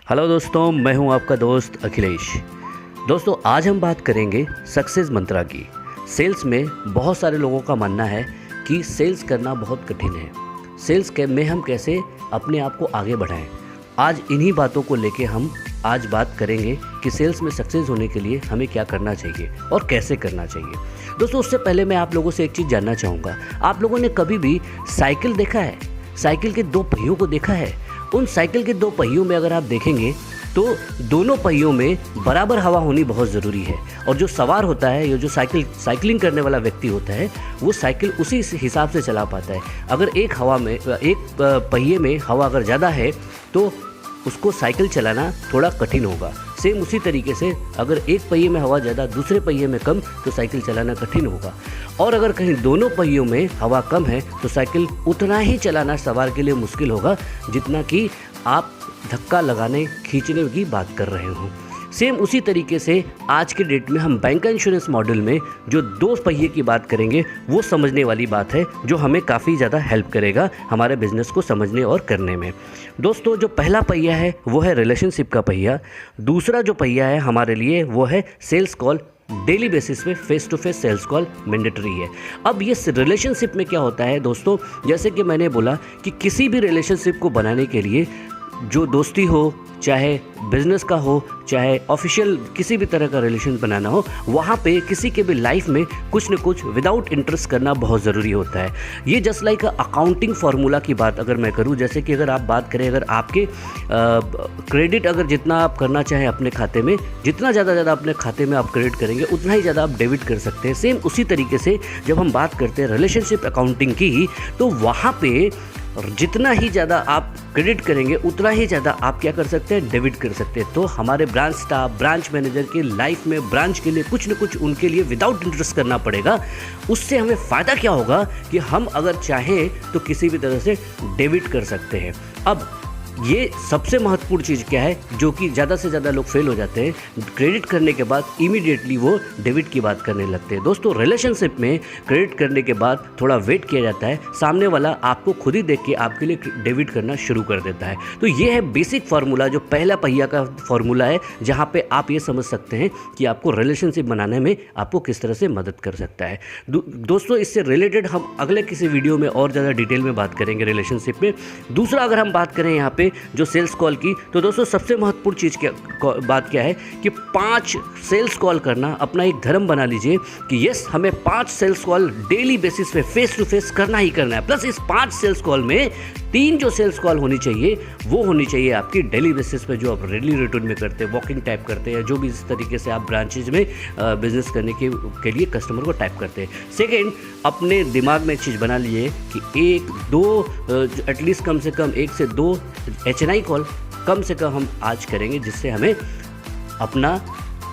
Hello दोस्तों, मैं हूं आपका दोस्त अखिलेश। दोस्तों, आज हम बात करेंगे सक्सेस मंत्रा की। सेल्स में बहुत सारे लोगों का मानना है कि सेल्स करना बहुत कठिन है। सेल्स में हम कैसे अपने आप को आगे बढ़ाएं। आज इन्हीं बातों को लेके हम आज बात करेंगे कि सेल्स में सक्सेस होने के लिए हमें क्या करना चाहिए और कैसे करना चाहिए। दोस्तों, उससे पहले मैं आप लोगों से एक चीज़ जानना चाहूँगा। आप लोगों ने कभी भी साइकिल देखा है? साइकिल के दो पहियों को देखा है? उन साइकिल के दो पहियों में अगर आप देखेंगे तो दोनों पहियों में बराबर हवा होनी बहुत ज़रूरी है। और जो सवार होता है या जो साइकिलिंग करने वाला व्यक्ति होता है, वो साइकिल उसी हिसाब से चला पाता है। अगर एक पहिए में हवा अगर ज़्यादा है तो उसको साइकिल चलाना थोड़ा कठिन होगा। सेम उसी तरीके से अगर एक पहिए में हवा ज़्यादा, दूसरे पहिए में कम, तो साइकिल चलाना कठिन होगा। और अगर कहीं दोनों पहियों में हवा कम है तो साइकिल उतना ही चलाना सवार के लिए मुश्किल होगा जितना कि आप धक्का लगाने खींचने की बात कर रहे हो। सेम उसी तरीके से आज के डेट में हम बैंक इंश्योरेंस मॉडल में जो दो पहिए की बात करेंगे, वो समझने वाली बात है जो हमें काफ़ी ज़्यादा हेल्प करेगा हमारे बिजनेस को समझने और करने में। दोस्तों, जो पहला पहिया है वो है रिलेशनशिप का पहिया। दूसरा जो पहिया है हमारे लिए वो है सेल्स कॉल। डेली बेसिस पे face to face sales call mandatory है। अब ये रिलेशनशिप में क्या होता है दोस्तों, जैसे कि मैंने बोला कि किसी भी रिलेशनशिप को बनाने के लिए, जो दोस्ती हो, चाहे बिजनेस का हो, चाहे ऑफिशियल किसी भी तरह का रिलेशन बनाना हो, वहाँ पे किसी के भी लाइफ में कुछ न कुछ विदाउट इंटरेस्ट करना बहुत ज़रूरी होता है। ये जस्ट लाइक अकाउंटिंग फार्मूला की बात अगर मैं करूँ, जैसे कि अगर आप बात करें, अगर आपके क्रेडिट अगर जितना आप करना चाहें अपने खाते में, जितना ज़्यादा अपने खाते में आप क्रेडिट करेंगे उतना ही ज़्यादा आप डेबिट कर सकते हैं। सेम उसी तरीके से जब हम बात करते हैं रिलेशनशिप अकाउंटिंग की, तो वहाँ पे जितना ही ज़्यादा आप क्रेडिट करेंगे उतना ही ज़्यादा आप क्या कर सकते हैं, डेबिट कर सकते हैं। तो हमारे ब्रांच स्टाफ, ब्रांच मैनेजर के लाइफ में ब्रांच के लिए कुछ न कुछ उनके लिए विदाउट इंटरेस्ट करना पड़ेगा। उससे हमें फ़ायदा क्या होगा कि हम अगर चाहें तो किसी भी तरह से डेबिट कर सकते हैं। अब ये सबसे महत्वपूर्ण चीज़ क्या है जो कि ज़्यादा से ज़्यादा लोग फेल हो जाते हैं, क्रेडिट करने के बाद इमीडिएटली वो डेबिट की बात करने लगते हैं। दोस्तों, रिलेशनशिप में क्रेडिट करने के बाद थोड़ा वेट किया जाता है, सामने वाला आपको खुद ही देख के आपके लिए डेबिट करना शुरू कर देता है। तो ये है बेसिक फार्मूला, जो पहला पहिया का फार्मूला है, जहाँ पे आप ये समझ सकते हैं कि आपको रिलेशनशिप बनाने में आपको किस तरह से मदद कर सकता है। दोस्तों, इससे रिलेटेड हम अगले किसी वीडियो में और ज़्यादा डिटेल में बात करेंगे रिलेशनशिप में। दूसरा, अगर हम बात करें यहाँ पे जो सेल्स कॉल की, तो दोस्तों सबसे महत्वपूर्ण चीज़ बात क्या है कि 5 सेल्स कॉल करना अपना एक धर्म बना लीजिए कि यस, हमें 5 सेल्स कॉल डेली बेसिस पे फेस टू फेस करना ही करना है। प्लस इस 5 सेल्स कॉल में 3 जो सेल्स कॉल होनी चाहिए वो होनी चाहिए आपकी डेली बेसिस पे, जो आप डेली रूटीन में करते हैं, वॉकिंग टाइप करते हैं, जो भी इस तरीके से आप ब्रांचेज में बिजनेस करने के लिए कस्टमर को टाइप करते हैं। सेकेंड, अपने दिमाग में एक चीज़ बना लिए कि 1-2 एटलीस्ट कम से कम 1 से 2 HNI कॉल कम से कम हम आज करेंगे, जिससे हमें अपना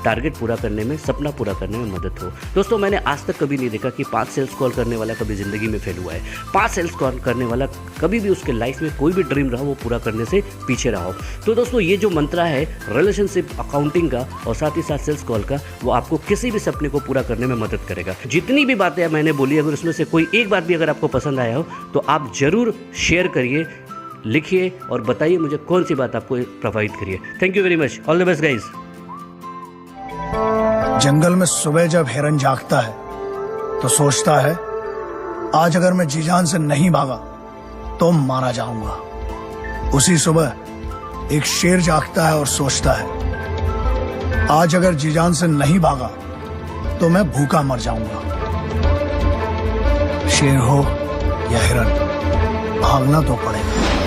टारगेट पूरा करने में, सपना पूरा करने में मदद हो। दोस्तों, मैंने आज तक कभी नहीं देखा कि 5 सेल्स कॉल करने वाला कभी ज़िंदगी में फेल हुआ है। 5 सेल्स कॉल करने वाला कभी भी उसके लाइफ में कोई भी ड्रीम रहा वो पूरा करने से पीछे रहा हो। तो दोस्तों, ये जो मंत्रा है रिलेशनशिप अकाउंटिंग का और साथ ही साथ सेल्स कॉल का, वो आपको किसी भी सपने को पूरा करने में मदद करेगा। जितनी भी बातें मैंने बोली, अगर उसमें से कोई एक बात भी अगर आपको पसंद आया हो तो आप ज़रूर शेयर करिए, लिखिए और बताइए मुझे कौन सी बात आपको प्रोवाइड करिए। Thank you very much. All the best guys. जंगल में सुबह जब हिरन जागता है तो सोचता है, आज अगर मैं जी जान से नहीं भागा तो मारा जाऊंगा। उसी सुबह एक शेर जागता है और सोचता है, आज अगर जी जान से नहीं भागा तो मैं भूखा मर जाऊंगा। शेर हो या हिरन, भागना तो पड़ेगा।